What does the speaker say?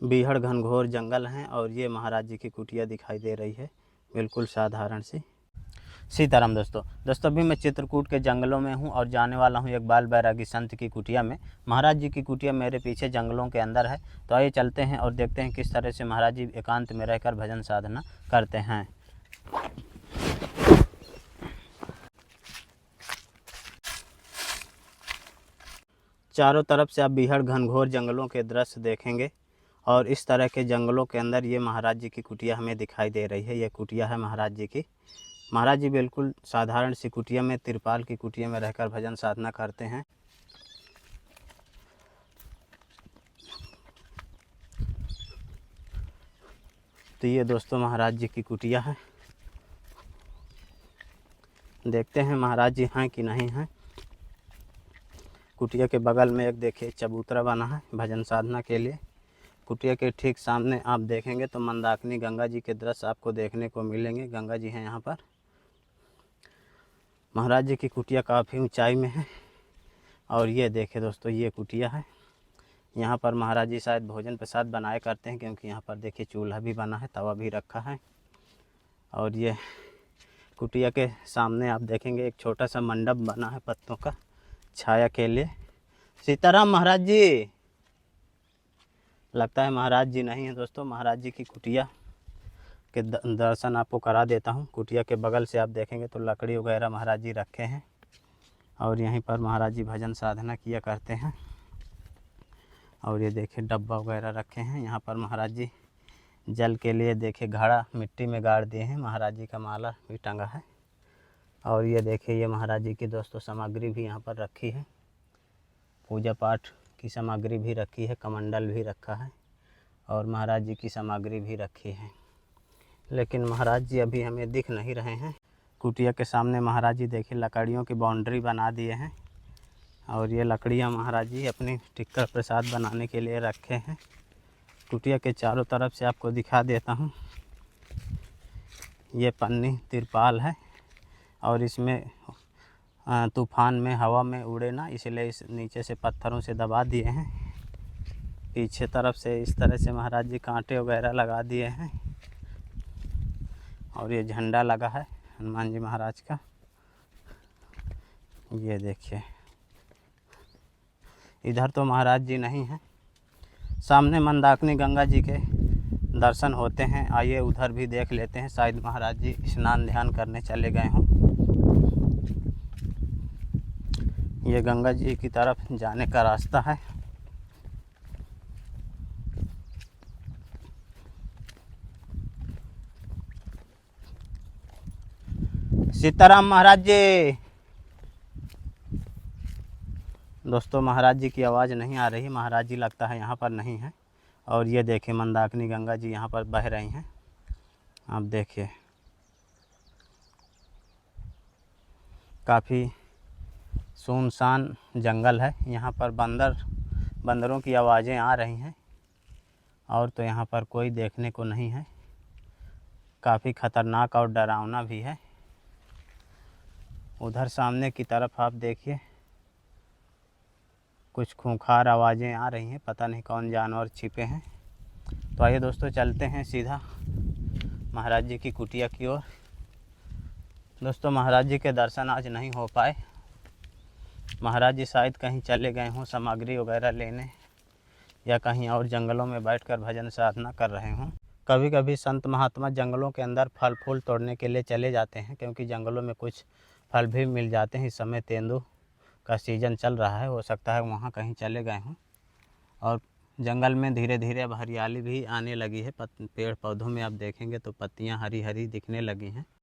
बीहड़ घनघोर जंगल हैं और ये महाराज जी की कुटिया दिखाई दे रही है, बिल्कुल साधारण सी। सीताराम दोस्तों अभी मैं चित्रकूट के जंगलों में हूँ और जाने वाला हूँ एक बाल बैरागी संत की कुटिया में। महाराज जी की कुटिया मेरे पीछे जंगलों के अंदर है, तो आइए चलते हैं और देखते हैं किस तरह से महाराज जी एकांत में रहकर भजन साधना करते हैं। चारों तरफ से आप बीहड़ घनघोर जंगलों के दृश्य देखेंगे और इस तरह के जंगलों के अंदर ये महाराज जी की कुटिया हमें दिखाई दे रही है। ये कुटिया है महाराज जी की। महाराज जी बिल्कुल साधारण सी कुटिया में, तिरपाल की कुटिया में रहकर भजन साधना करते हैं। तो ये दोस्तों महाराज जी की कुटिया है। देखते हैं महाराज जी हैं कि नहीं हैं। कुटिया के बगल में एक देखिए चबूतरा बना है भजन साधना के लिए। कुटिया के ठीक सामने आप देखेंगे तो मंदाकिनी गंगा जी के दृश्य आपको देखने को मिलेंगे। गंगा जी हैं यहाँ पर। महाराज जी की कुटिया काफ़ी ऊंचाई में है और ये देखिए दोस्तों ये कुटिया है। यहाँ पर महाराज जी शायद भोजन प्रसाद बनाए करते हैं, क्योंकि यहाँ पर देखिए चूल्हा भी बना है, तवा भी रखा है। और ये कुटिया के सामने आप देखेंगे एक छोटा सा मंडप बना है पत्तों का छाया के लिए। सीताराम महाराज जी, लगता है महाराज जी नहीं है दोस्तों। महाराज जी की कुटिया के दर्शन आपको करा देता हूँ। कुटिया के बगल से आप देखेंगे तो लकड़ी वगैरह महाराज जी रखे हैं और यहीं पर महाराज जी भजन साधना किया करते हैं। और ये देखिए डब्बा वगैरह रखे हैं। यहाँ पर महाराज जी जल के लिए देखिए घड़ा मिट्टी में गाड़ दिए हैं। महाराज जी का माला भी टंगा है। और ये देखिए ये महाराज जी की दोस्तों सामग्री भी यहाँ पर रखी है। पूजा पाठ की सामग्री भी रखी है, कमंडल भी रखा है और महाराज जी की सामग्री भी रखी है। लेकिन महाराज जी अभी हमें दिख नहीं रहे हैं। कुटिया के सामने महाराज जी देखिए लकड़ियों की बाउंड्री बना दिए हैं और ये लकड़ियाँ महाराज जी अपनी टिक्कर प्रसाद बनाने के लिए रखे हैं। कुटिया के चारों तरफ से आपको दिखा देता हूँ। ये पन्नी तिरपाल है और इसमें तूफान में हवा में उड़े ना, इसलिए इस नीचे से पत्थरों से दबा दिए हैं। पीछे तरफ से इस तरह से महाराज जी कांटे वगैरह लगा दिए हैं और ये झंडा लगा है हनुमान जी महाराज का। ये देखिए इधर तो महाराज जी नहीं हैं। सामने मंदाकिनी गंगा जी के दर्शन होते हैं। आइए उधर भी देख लेते हैं, शायद महाराज जी स्नान ध्यान करने चले गए हों। ये गंगा जी की तरफ जाने का रास्ता है। सीताराम महाराज जी। दोस्तों महाराज जी की आवाज़ नहीं आ रही। महाराज जी लगता है यहाँ पर नहीं है। और ये देखिए मंदाकिनी गंगा जी यहाँ पर बह रही हैं। आप देखिए काफ़ी सुनसान जंगल है। यहाँ पर बंदरों की आवाज़ें आ रही हैं और तो यहाँ पर कोई देखने को नहीं है। काफ़ी ख़तरनाक और डरावना भी है। उधर सामने की तरफ आप देखिए कुछ खूंखार आवाज़ें आ रही हैं, पता नहीं कौन जानवर छिपे हैं। तो आइए दोस्तों चलते हैं सीधा महाराज जी की कुटिया की ओर। दोस्तों महाराज जी के दर्शन आज नहीं हो पाए। महाराज जी शायद कहीं चले गए हों सामग्री वगैरह लेने, या कहीं और जंगलों में बैठकर भजन साधना कर रहे हों। कभी कभी संत महात्मा जंगलों के अंदर फल फूल तोड़ने के लिए चले जाते हैं, क्योंकि जंगलों में कुछ फल भी मिल जाते हैं। इस समय तेंदू का सीज़न चल रहा है, हो सकता है वहाँ कहीं चले गए हों। और जंगल में धीरे धीरे अब हरियाली भी आने लगी है। पेड़ पौधों में आप देखेंगे तो पत्तियाँ हरी हरी दिखने लगी हैं।